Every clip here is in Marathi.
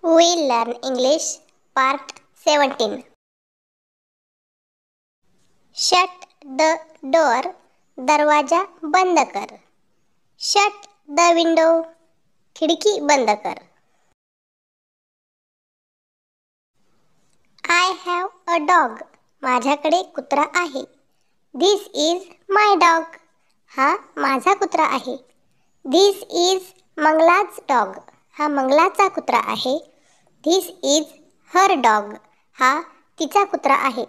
We'll learn English Part 17. Shut the door. दरवाजा बंद कर. Shut the window. खिडकी बंद कर. I have a dog. माझ्याकडे कुत्रा आहे. This is my dog. हा माझा कुत्रा आहे. This is मंगला's dog. हा मंगलाचा कुत्रा आहे. This is her dog. हा तिचा कुत्रा आहे.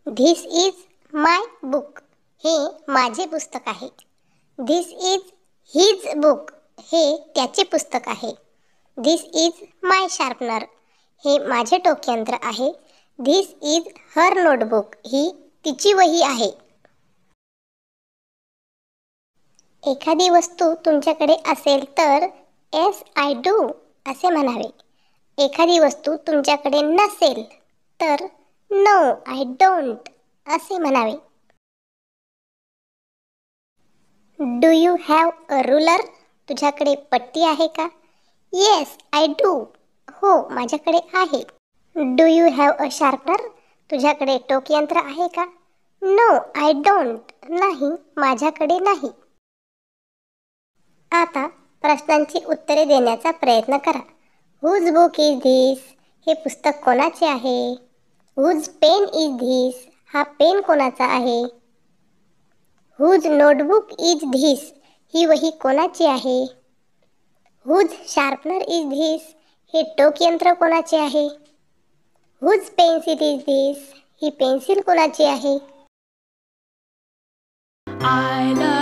This is my book. हे माझे पुस्तक आहे. This is his book. हे त्याचे पुस्तक आहे. This is my sharpener. हे माझे टोकयंत्र आहे. This is her notebook. ही तिची वही आहे. एखादी वस्तू तुमच्याकडे असेल तर Yes, I do असे म्हणावे. एखादी वस्तू तुमच्याकडे नसेल तर No, I don't असे म्हणावे. Do you have a ruler? तुझ्याकडे पट्टी आहे का? Yes, I do. हो, माझ्याकडे आहे. Do you have a sharpener? तुझ्याकडे टोकयंत्र आहे का? No, I don't. नाही, माझ्याकडे नाही. आता प्रश्नांची उत्तरे देण्याचा प्रयत्न करा. Whose book is this? हे पुस्तक कोणाचे आहे? Whose pen is this? हा पेन कोणाचा आहे? Whose notebook is this? ही वही कोणाची आहे? Whose sharpener is this? हे टोकयंत्र कोणाचे आहे? Whose pencil is this? He pencil कोणाची आहे? I love